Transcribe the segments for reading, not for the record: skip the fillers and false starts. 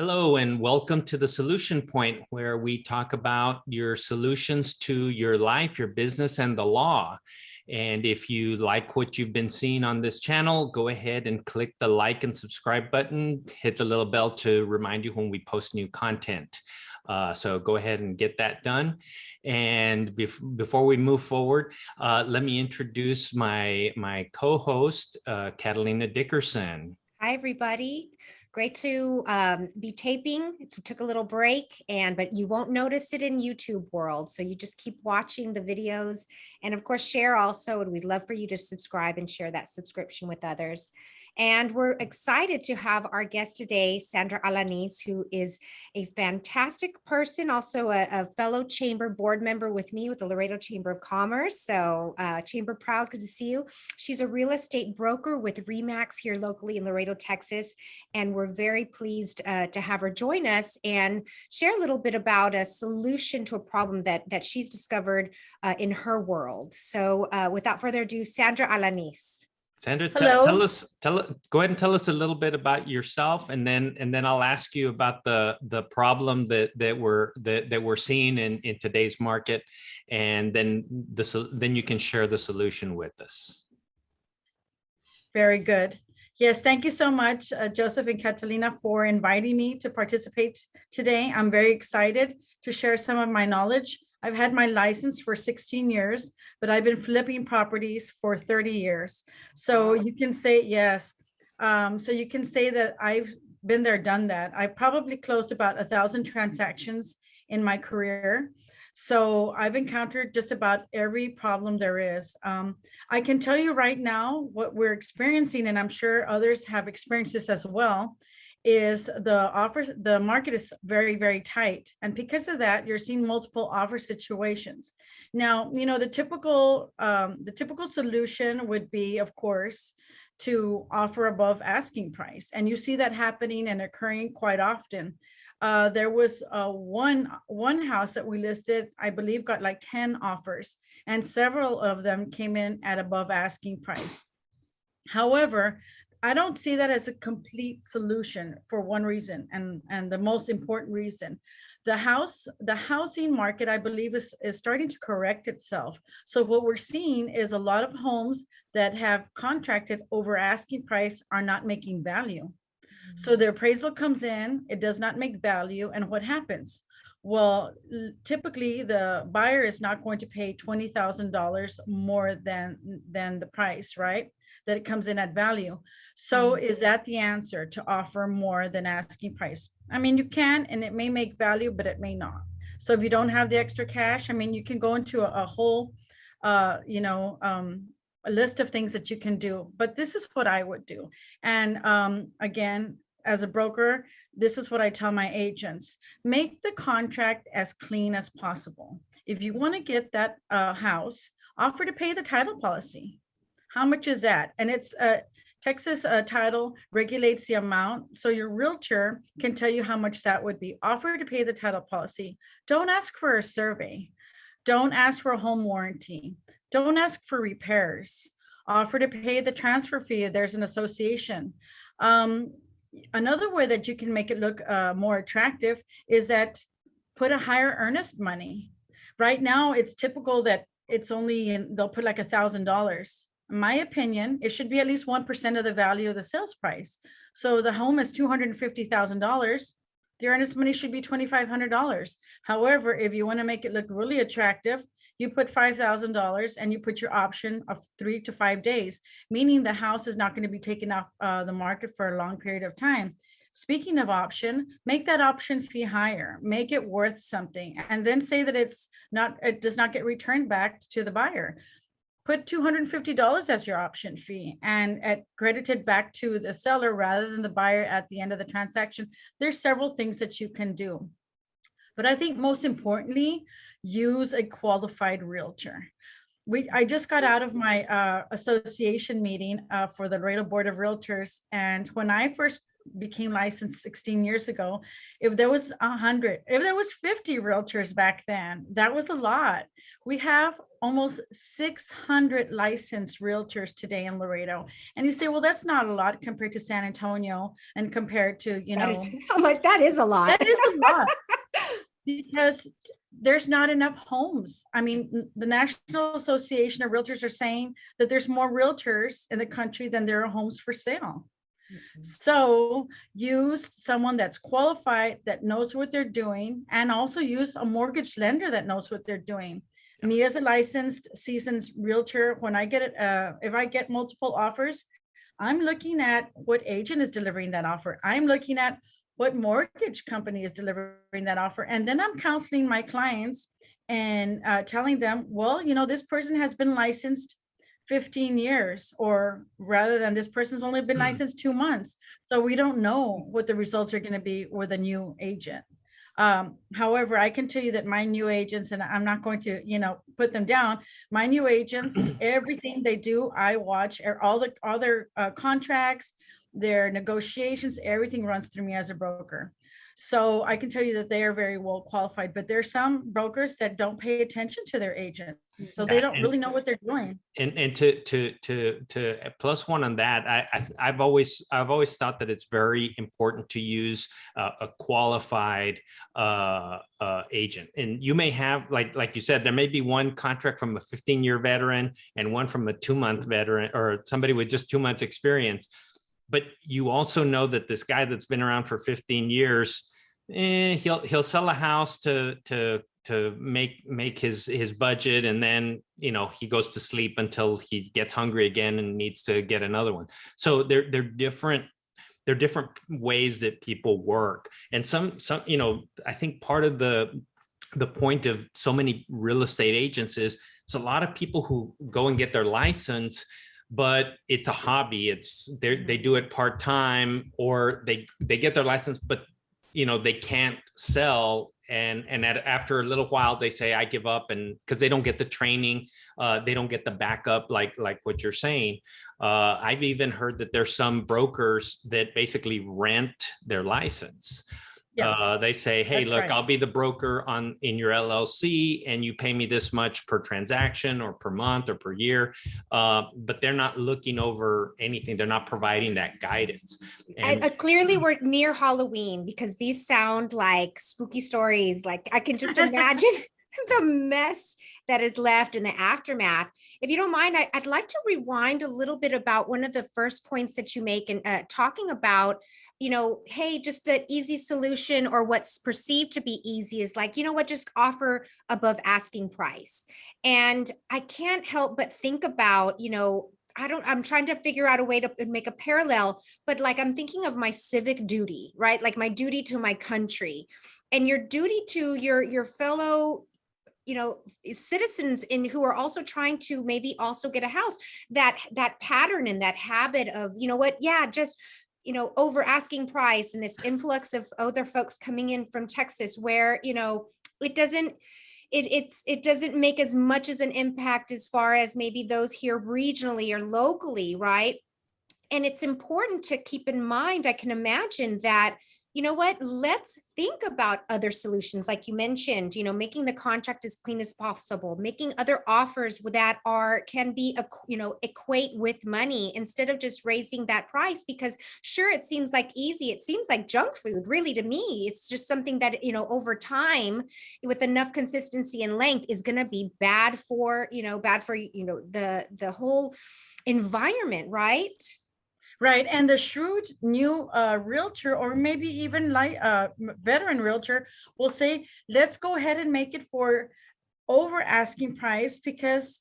Hello and welcome to the Solution Point, where we talk about your solutions to your life, your business, and the law. And if you like what you've been seeing on this channel, go ahead and click the like and subscribe button, hit the little bell to remind you when we post new content. So go ahead and get that done. And before we move forward, let me introduce my co-host, Catalina Dickerson. Hi, everybody. Great to be taping. We took a little break, but you won't notice it in YouTube world. So you just keep watching the videos, and of course share also. And we'd love for you to subscribe and share that subscription with others. And we're excited to have our guest today, Sandra Alaniz, who is a fantastic person, also a fellow chamber board member with me with the Laredo Chamber of Commerce. So chamber proud, good to see you. She's a real estate broker with Remax here locally in Laredo, Texas. And we're very pleased to have her join us and share a little bit about a solution to a problem that she's discovered in her world. So without further ado, Sandra Alaniz. Sandra, Hello. go ahead and tell us a little bit about yourself, and then I'll ask you about the problem that we're seeing in today's market, and then you can share the solution with us. Very good. Yes, thank you so much, Joseph and Catalina, for inviting me to participate today. I'm very excited to share some of my knowledge. I've had my license for 16 years, but I've been flipping properties for 30 years. So you can say, yes. So you can say that I've been there, done that. I probably closed about 1,000 transactions in my career. So I've encountered just about every problem there is. I can tell you right now what we're experiencing, and I'm sure others have experienced this as well, is the market is very, very tight. And because of that, you're seeing multiple offer situations. Now, you know, the typical solution would be, of course, to offer above asking price. And you see that happening and occurring quite often. There was one house that we listed, I believe, got like 10 offers, and several of them came in at above asking price. However, I don't see that as a complete solution for one reason, and the most important reason. The housing market, I believe, is starting to correct itself. So what we're seeing is a lot of homes that have contracted over asking price are not making value. So the appraisal comes in, it does not make value, and what happens? Well, typically the buyer is not going to pay $20,000 more than the price, right? That it comes in at value. So is that the answer, to offer more than asking price? I mean, you can, and it may make value, but it may not. So if you don't have the extra cash, I mean, you can go into a whole, a list of things that you can do, but this is what I would do. And again, as a broker, this is what I tell my agents: make the contract as clean as possible. If you want to get that house, offer to pay the title policy. How much is that? And it's Texas title regulates the amount, so your realtor can tell you how much that would be. Offer to pay the title policy. Don't ask for a survey. Don't ask for a home warranty. Don't ask for repairs. Offer to pay the transfer fee. There's an association. Another way that you can make it look more attractive is that put a higher earnest money. Right now, it's typical that it's only they'll put like $1,000. In my opinion, it should be at least 1% of the value of the sales price. So the home is $250,000. The earnest money should be $2,500. However, if you want to make it look really attractive, you put $5,000 and you put your option of 3 to 5 days, meaning the house is not going to be taken off the market for a long period of time. Speaking of option, make that option fee higher, make it worth something, and then say that it does not get returned back to the buyer. Put $250 as your option fee and credited back to the seller rather than the buyer at the end of the transaction. There's several things that you can do. But I think most importantly, use a qualified realtor. I just got out of my association meeting for the Laredo Board of Realtors. And when I first became licensed 16 years ago, if there was 100, if there was 50 realtors back then, that was a lot. We have almost 600 licensed realtors today in Laredo. And you say, well, that's not a lot compared to San Antonio and compared to, I'm like, that is a lot. That is a lot. Because there's not enough homes. I mean, the National Association of Realtors are saying that there's more realtors in the country than there are homes for sale. So use someone that's qualified, that knows what they're doing, and also use a mortgage lender that knows what they're doing. Me as a licensed, seasoned realtor, when I get it, if I get multiple offers, I'm looking at what agent is delivering that offer. I'm looking at what mortgage company is delivering that offer. And then I'm counseling my clients and telling them, well, this person has been licensed 15 years, or rather than this person's only been licensed 2 months. So we don't know what the results are going to be with a new agent. However, I can tell you that my new agents, and I'm not going to, put them down, my new agents, everything they do, I watch, all their contracts, their negotiations, everything runs through me as a broker. So I can tell you that they are very well qualified, but there's some brokers that don't pay attention to their agents. So they don't really know what they're doing. And to plus one on that, I've always thought that it's very important to use a qualified agent. And you may have, like you said, there may be one contract from a 15-year veteran and one from a 2-month veteran, or somebody with just 2 months experience. But you also know that this guy that's been around for 15 years, he'll sell a house to make his budget, and then he goes to sleep until he gets hungry again and needs to get another one. So they're different. There are different ways that people work, and some I think part of the point of so many real estate agents is it's a lot of people who go and get their license, but it's a hobby. They do it part-time, or they get their license, but they can't sell. And after a little while, they say, I give up, and because they don't get the training, they don't get the backup, like what you're saying. I've even heard that there's some brokers that basically rent their license. Yeah. They say, hey, look, right, I'll be the broker in your LLC, and you pay me this much per transaction or per month or per year. But they're not looking over anything. They're not providing that guidance. And clearly we're near Halloween, because these sound like spooky stories. Like I can just imagine the mess that is left in the aftermath. If you don't mind, I'd like to rewind a little bit about one of the first points that you make, and talking about, hey, just the easy solution, or what's perceived to be easy, is like, just offer above asking price. And I can't help but think about, I'm trying to figure out a way to make a parallel, but like, I'm thinking of my civic duty, right? Like my duty to my country, and your duty to your fellow citizens who are also trying to maybe also get a house. That pattern and that habit of, just over asking price, and this influx of other folks coming in from Texas, where it doesn't make as much as an impact as far as maybe those here regionally or locally, right? And it's important to keep in mind, I can imagine that, let's think about other solutions. Like you mentioned, making the contract as clean as possible, making other offers that can be, equate with money, instead of just raising that price. Because sure, it seems like easy. It seems like junk food, really, to me. It's just something that, over time, with enough consistency and length, is going to be bad for, the whole environment, right? Right. And the shrewd new realtor, or maybe even like veteran realtor, will say, let's go ahead and make it for over asking price, because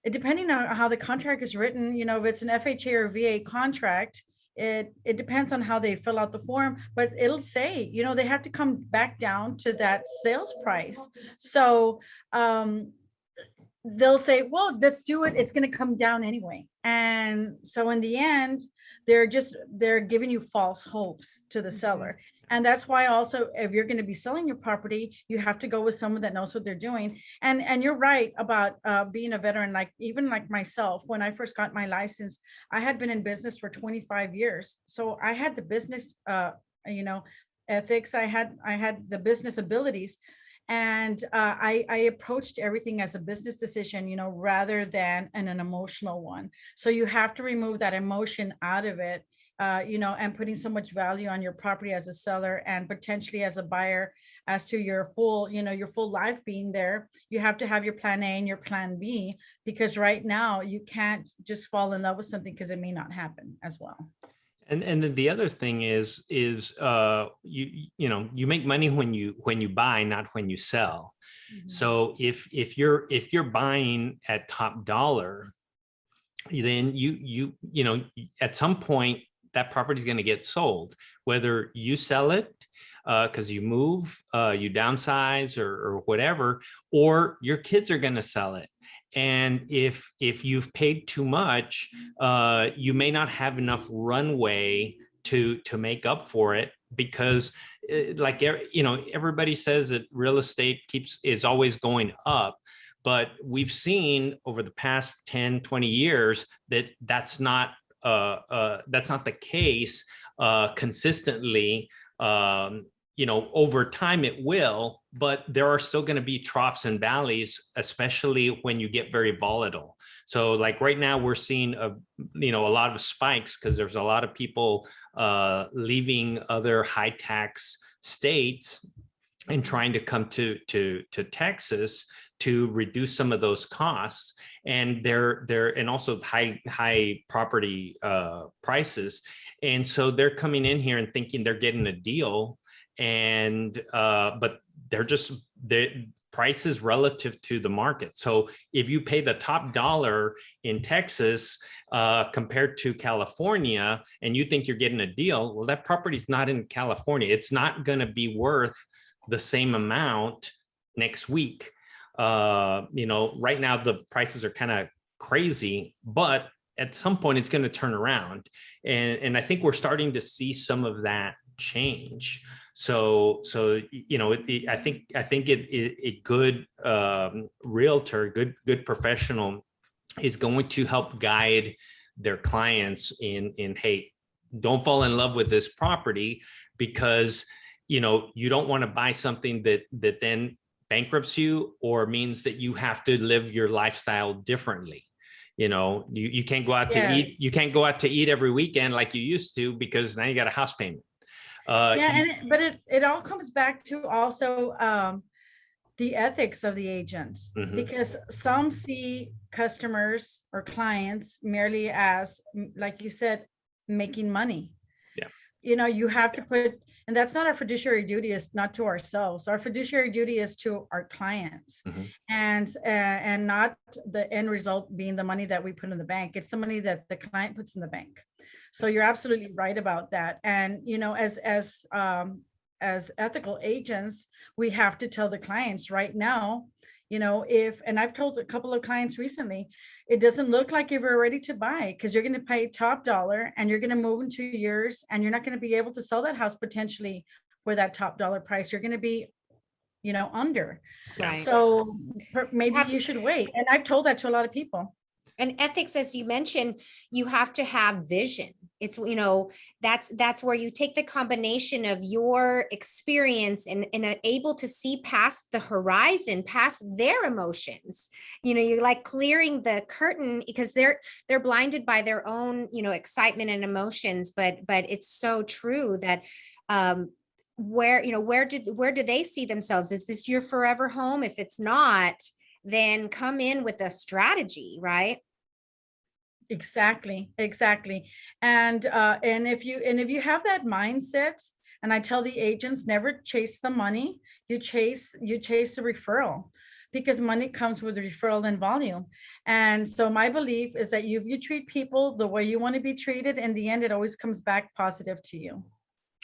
depending on how the contract is written, if it's an FHA or VA contract, it depends on how they fill out the form, but it'll say, they have to come back down to that sales price. So they'll say, well, let's do it. It's going to come down anyway. And so in the end, they're giving you false hopes to the seller. And that's why also, if you're going to be selling your property, you have to go with someone that knows what they're doing. And you're right about being a veteran, like even like myself, when I first got my license, I had been in business for 25 years. So I had the business, ethics. I had the business abilities. And I approached everything as a business decision, rather than an emotional one. So you have to remove that emotion out of it, and putting so much value on your property as a seller and potentially as a buyer, as to your full life being there. You have to have your plan A and your plan B, because right now you can't just fall in love with something because it may not happen as well. And then the other thing is you make money when you buy, not when you sell. So if you're buying at top dollar, then you at some point that property is going to get sold, whether you sell it because you move, you downsize or whatever, or your kids are going to sell it. And if you've paid too much, you may not have enough runway to make up for it, because everybody says that real estate is always going up. But we've seen over the past 10, 20 years that that's not the case consistently. Over time it will, but there are still going to be troughs and valleys, especially when you get very volatile. So like right now we're seeing a lot of spikes because there's a lot of people leaving other high tax states and trying to come to Texas to reduce some of those costs, and and also high property prices. And so they're coming in here and thinking they're getting a deal, and but the prices relative to the market. So if you pay the top dollar in Texas compared to California, and you think you're getting a deal, well, that property's not in California. It's not going to be worth the same amount next week. Right now the prices are kind of crazy, but at some point it's going to turn around, and I think we're starting to see some of that change. So I think a good realtor, good professional is going to help guide their clients in hey, don't fall in love with this property, because you don't want to buy something that then bankrupts you, or means that you have to live your lifestyle differently. You can't go out to eat. You can't go out to eat every weekend like you used to, because now you got a house payment. But it all comes back to also the ethics of the agent, because some see customers or clients merely as, like you said, making money. You have to put, and that's not our fiduciary duty, is not to ourselves. Our fiduciary duty is to our clients, and not the end result being the money that we put in the bank. It's the money that the client puts in the bank. So you're absolutely right about that. And as ethical agents, we have to tell the clients right now, and I've told a couple of clients recently, it doesn't look like you're ready to buy, because you're going to pay top dollar and you're going to move in 2 years, and you're not going to be able to sell that house potentially for that top dollar price. You're going to be, under. Right. So maybe you should wait. And I've told that to a lot of people. And ethics, as you mentioned, you have to have vision. It's, that's where you take the combination of your experience and are able to see past the horizon, past their emotions. You're like clearing the curtain, because they're blinded by their own, excitement and emotions. But it's so true that where do they see themselves? Is this your forever home? If it's not, then come in with a strategy, right? Exactly. And if you have that mindset, and I tell the agents, never chase the money, you chase the referral, because money comes with referral and volume. And so my belief is that you treat people the way you want to be treated, in the end, it always comes back positive to you.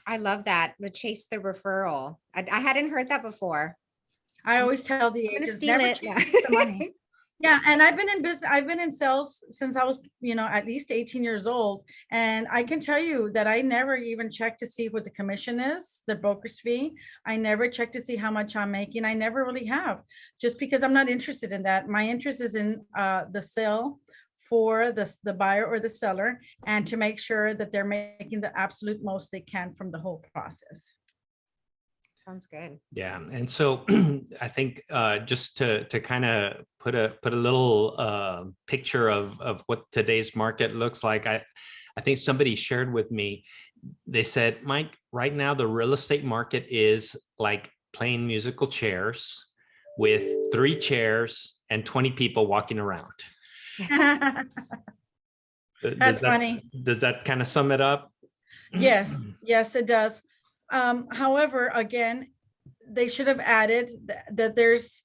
I love that. The chase the referral. I hadn't heard that before. I always tell the agents, never chase the money. Yeah, and I've been in business, I've been in sales since I was, at least 18 years old. And I can tell you that I never even checked to see what the commission is, the broker's fee. I never checked to see how much I'm making. I never really have, just because I'm not interested in that. My interest is in the sale for the buyer or the seller, and to make sure that they're making the absolute most they can from the whole process. Sounds good. Yeah, and so I think just to kind of put a little picture of what today's market looks like, I think somebody shared with me. They said, Mike, right now the real estate market is like playing musical chairs with 3 chairs and 20 people walking around. That's funny. Does that kind of sum it up? Yes, yes, it does. However, again, they should have added that there's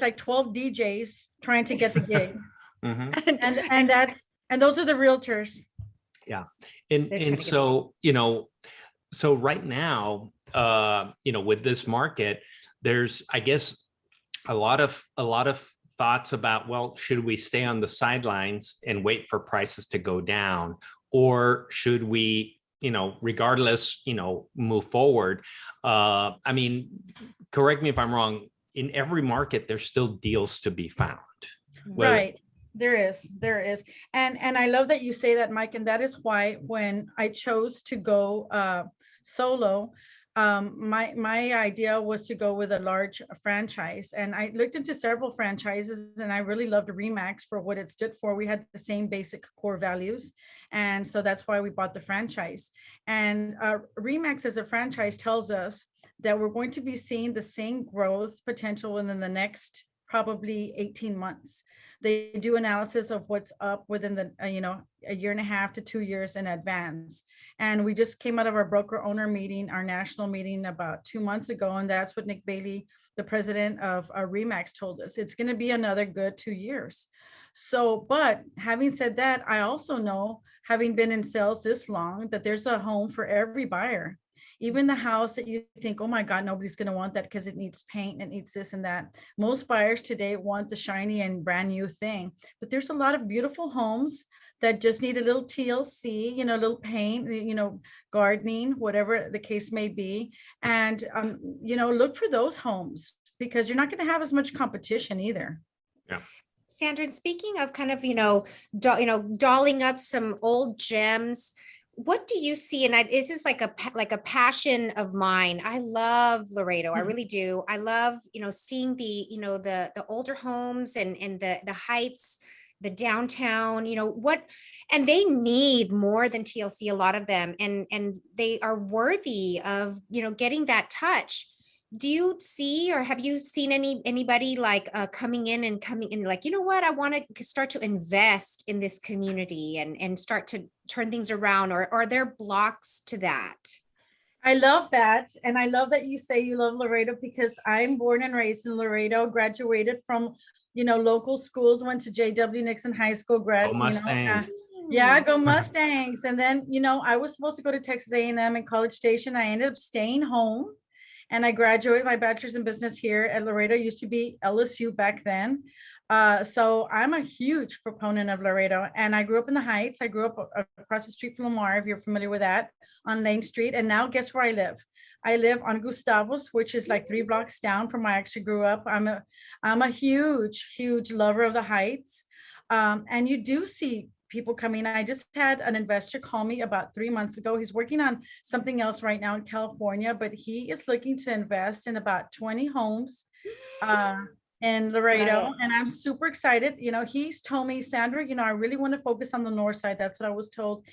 like 12 DJs trying to get the gig. And those are the realtors. Yeah. And so, so right now, with this market, there's, I guess, a lot of thoughts about, well, should we stay on the sidelines and wait for prices to go down, or should we, regardless, move forward? I mean, correct me if I'm wrong, in every market, there's still deals to be found. Right. There is. And I love that you say that, Mike. And that is why when I chose to go solo, my idea was to go with a large franchise. And I looked into several franchises, and I really loved Remax for what it stood for. We had the same basic core values. And so that's why we bought the franchise. And Remax as a franchise tells us that we're going to be seeing the same growth potential within the next probably 18 months. They do analysis of what's up within the, a year and a half to 2 years in advance. And we just came out of our broker owner meeting, our national meeting about 2 months ago. And that's what Nick Bailey, the president of Remax, told us. It's going to be another good 2 years. So, but having said that, I also know, having been in sales this long, that there's a home for every buyer. Even the house that you think, oh my God, nobody's going to want that because it needs paint and it needs this and that. Most buyers today want the shiny and brand new thing, but there's a lot of beautiful homes that just need a little TLC, a little paint, gardening, whatever the case may be. And, look for those homes, because you're not going to have as much competition either. Yeah. Sandra, and speaking of kind of, dolling up some old gems, what do you see? And this is like a passion of mine. I love Laredo. I really do. I love, seeing the older homes and the heights, the downtown, and they need more than TLC, a lot of them, and they are worthy of, getting that touch. Do you see, or have you seen anybody like coming in like, what, I want to start to invest in this community and start to turn things around, or are there blocks to that? I love that. And I love that you say you love Laredo, because I'm born and raised in Laredo, graduated from, local schools, went to J.W. Nixon High School, Go Mustangs. Yeah, go Mustangs. And then, I was supposed to go to Texas A&M and College Station. I ended up staying home. And I graduated my bachelor's in business here at Laredo. It used to be LSU back then. So I'm a huge proponent of Laredo. And I grew up in the Heights. I grew up across the street from Lamar, if you're familiar with that, on Lane Street. And now guess where I live? I live on Gustavos, which is like 3 blocks down from where I actually grew up. I'm a huge, huge lover of the Heights. And you do see people coming. I just had an investor call me about 3 months ago. He's working on something else right now in California, but he is looking to invest in about 20 homes in Laredo. And I'm super excited. He's told me, Sandra, I really want to focus on the north side. That's what I was told.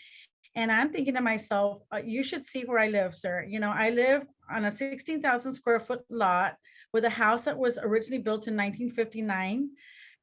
And I'm thinking to myself, you should see where I live, sir. I live on a 16,000 square foot lot with a house that was originally built in 1959.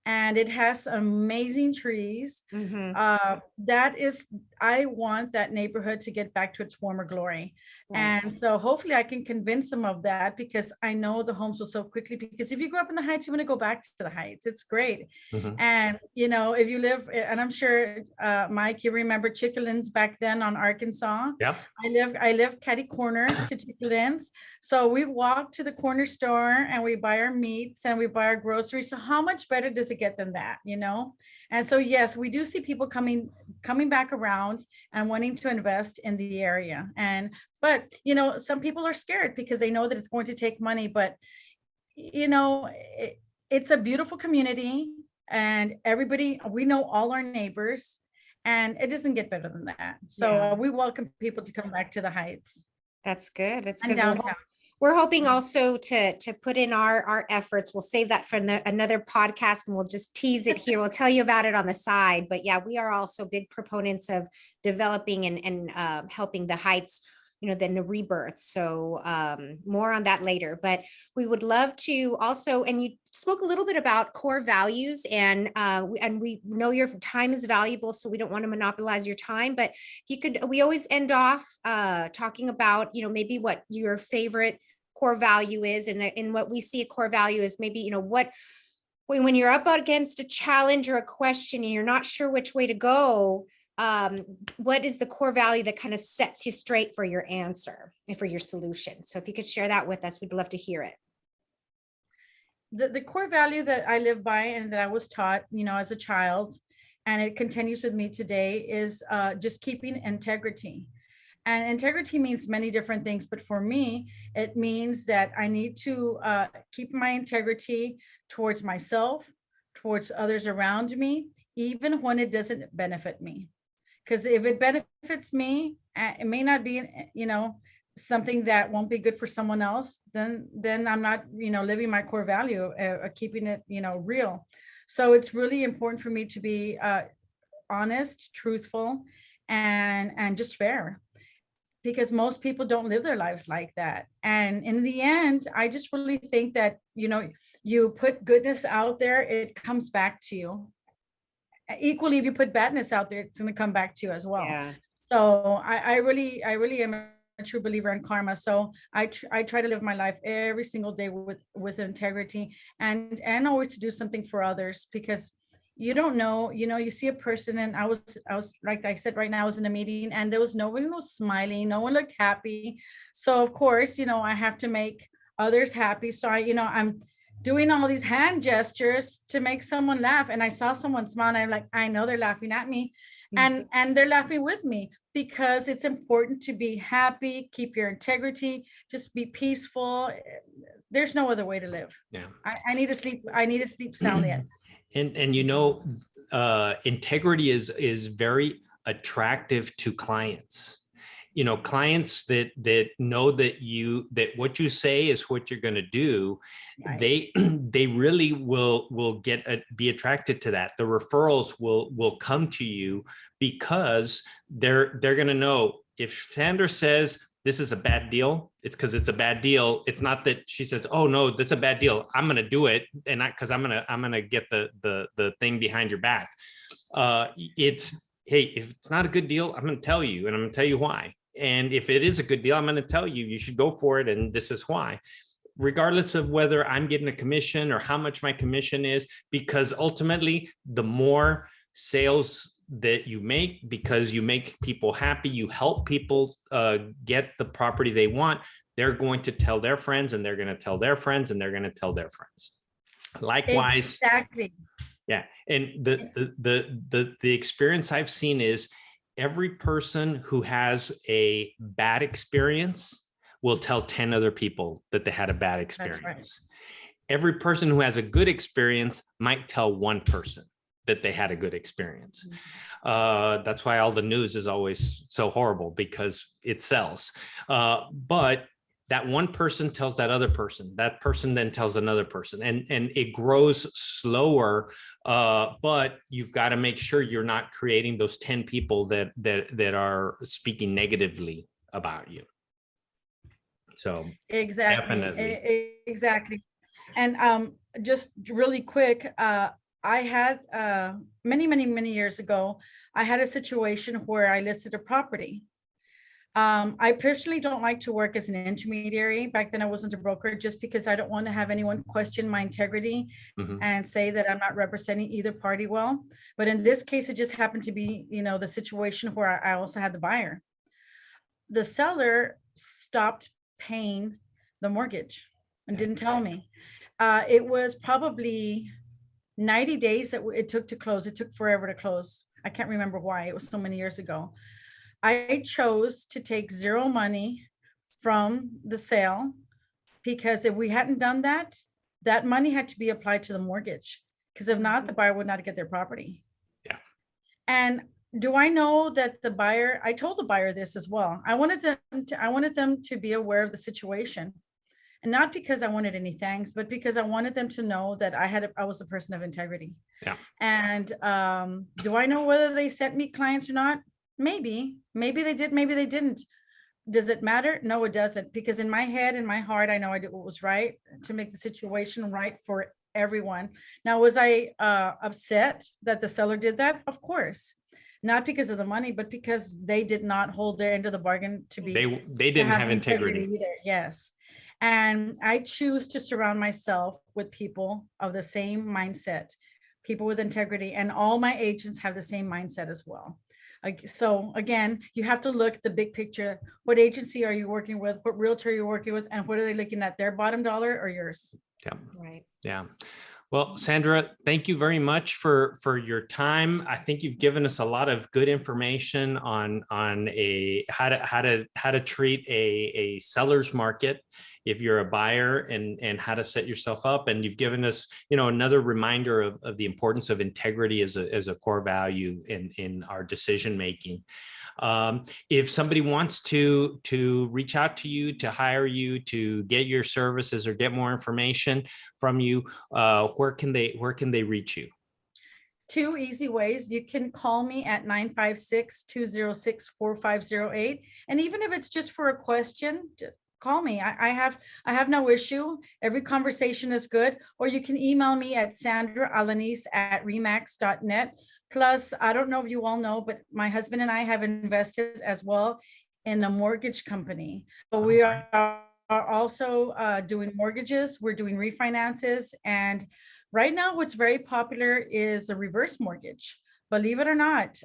And it has amazing trees. That is, I want that neighborhood to get back to its former glory. Right. And so hopefully I can convince them of that, because I know the homes will sell quickly, because if you grew up in the Heights, you want to go back to the Heights. It's great. Mhm. And, if you live, and I'm sure, Mike, you remember Chickalin's back then on Arkansas. Yep. I live catty corner to Chickalin's. So we walk to the corner store and we buy our meats and we buy our groceries. So how much better does it get than that, And so, yes, we do see people coming back around and wanting to invest in the area. But some people are scared because they know that it's going to take money, but it's a beautiful community, and we know all our neighbors, and it doesn't get better than that. So Yeah. we welcome people to come back to the Heights That's good. That's and good. downtown. We're hoping also to put in our efforts. We'll save that for another podcast, and we'll just tease it here. We'll tell you about it on the side. But yeah, we are also big proponents of developing and helping the Heights, then the rebirth. So more on that later. But we would love to also, and you spoke a little bit about core values, and we know your time is valuable, so we don't want to monopolize your time. But we always end off talking about, maybe what your favorite core value is, and what we see a core value is maybe, when you're up against a challenge or a question and you're not sure which way to go, what is the core value that kind of sets you straight for your answer and for your solution? So if you could share that with us, we'd love to hear it. The core value that I live by and that I was taught, as a child, and it continues with me today, is just keeping integrity. And integrity means many different things, but for me, it means that I need to keep my integrity towards myself, towards others around me, even when it doesn't benefit me. Because if it benefits me, it may not be, something that won't be good for someone else, then I'm not, living my core value, keeping it, real. So it's really important for me to be honest, truthful, and just fair, because most people don't live their lives like that. And in the end, I just really think that, you put goodness out there, it comes back to you. Equally, if you put badness out there, it's going to come back to you as well. Yeah. So I really am a true believer in karma. So I try to live my life every single day with integrity, and always to do something for others, because you don't know, you see a person, and I was like I said, right now I was in a meeting and there was nobody was smiling, no one looked happy. So of course, I have to make others happy. So I'm doing all these hand gestures to make someone laugh, and I saw someone smile, and I'm like, I know they're laughing at me, and they're laughing with me, because it's important to be happy, keep your integrity, just be peaceful. There's no other way to live. Yeah. I need to sleep. I need to sleep soundly. And integrity is very attractive to clients. Clients that know that what you say is what you're going to do, right. They really will be attracted to that. The referrals will come to you, because they're going to know, if Sandra says this is a bad deal, it's because it's a bad deal. It's not that she says, oh no, that's a bad deal, I'm going to do it, and not because I'm going to get the thing behind your back. It's, hey, if it's not a good deal, I'm going to tell you, and I'm going to tell you why. And if it is a good deal, I'm going to tell you, you should go for it, and this is why, regardless of whether I'm getting a commission or how much my commission is, because ultimately the more sales that you make, because you make people happy, you help people get the property they want, they're going to tell their friends, and they're going to tell their friends, and they're going to tell their friends. Likewise. Exactly. Yeah. And the experience I've seen is, every person who has a bad experience will tell 10 other people that they had a bad experience. That's right. Every person who has a good experience might tell one person that they had a good experience. That's why all the news is always so horrible, because it sells. But that one person tells that other person, that person then tells another person, and it grows slower. But you've got to make sure you're not creating those 10 people that are speaking negatively about you. So exactly, definitely. exactly. And just really quick, I had many years ago, I had a situation where I listed a property. I personally don't like to work as an intermediary. Back then I wasn't a broker, just because I don't want to have anyone question my integrity and say that I'm not representing either party well. But in this case, it just happened to be, the situation where I also had the buyer. The seller stopped paying the mortgage and didn't tell me. It was probably 90 days that it took to close. It took forever to close. I can't remember why. It was so many years ago. I chose to take zero money from the sale, because if we hadn't done that, that money had to be applied to the mortgage, because if not, the buyer would not get their property. Yeah. And do I know that the buyer, I told the buyer this as well. I wanted them to be aware of the situation. And not because I wanted any thanks, but because I wanted them to know that I was a person of integrity. Yeah. And do I know whether they sent me clients or not? Maybe they did, maybe they didn't. Does it matter? No, it doesn't. Because in my head, in my heart, I know I did what was right to make the situation right for everyone. Now, was I upset that the seller did that? Of course. Not because of the money, but because they did not hold their end of the bargain to be. They didn't have integrity either. Yes. And I choose to surround myself with people of the same mindset, people with integrity, and all my agents have the same mindset as well. So again, you have to look at the big picture. What agency are you working with? What realtor are you working with? And what are they looking at, their bottom dollar or yours? Yeah. Right. Yeah. Well, Sandra, thank you very much for your time. I think you've given us a lot of good information on how to treat a seller's market if you're a buyer, and how to set yourself up. And you've given us, another reminder of the importance of integrity as a core value in our decision making. If somebody wants to reach out to you, to hire you, to get your services or get more information from you, where can they reach you? Two easy ways. You can call me at 956-206-4508. And even if it's just for a question, call me. I have no issue. Every conversation is good. Or you can email me at Sandra Alaniz at Remax.Net. Plus, I don't know if you all know, but my husband and I have invested as well in a mortgage company. But we are also doing mortgages. We're doing refinances. And right now, what's very popular is a reverse mortgage. Believe it or not,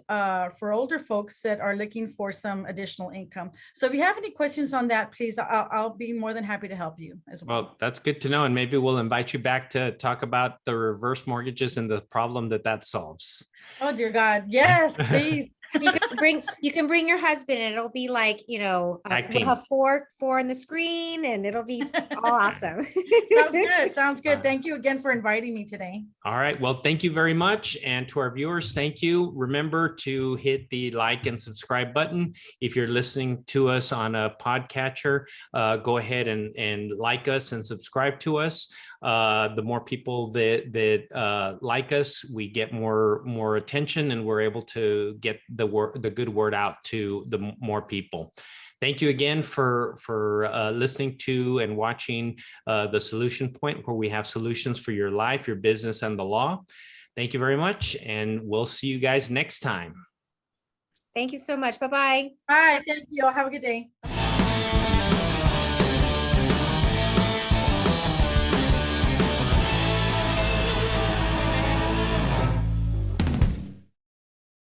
for older folks that are looking for some additional income. So if you have any questions on that, please, I'll be more than happy to help you as well. Well, that's good to know. And maybe we'll invite you back to talk about the reverse mortgages and the problem that solves. Oh, dear God. Yes, please. You can bring your husband, and it'll be like, we'll have four on the screen, and it'll be awesome. Sounds good. Thank you again for inviting me today. All right. Well, thank you very much. And to our viewers, thank you. Remember to hit the like and subscribe button. If you're listening to us on a podcatcher, go ahead and like us and subscribe to us. The more people that like us, we get more attention, and we're able to get the good word out to the more people. Thank you again for listening to and watching The Solution Point, where we have solutions for your life, your business, and the law. Thank you very much, and we'll see you guys next time. Thank you so much. Bye-bye. Bye. Thank you. Have a good day.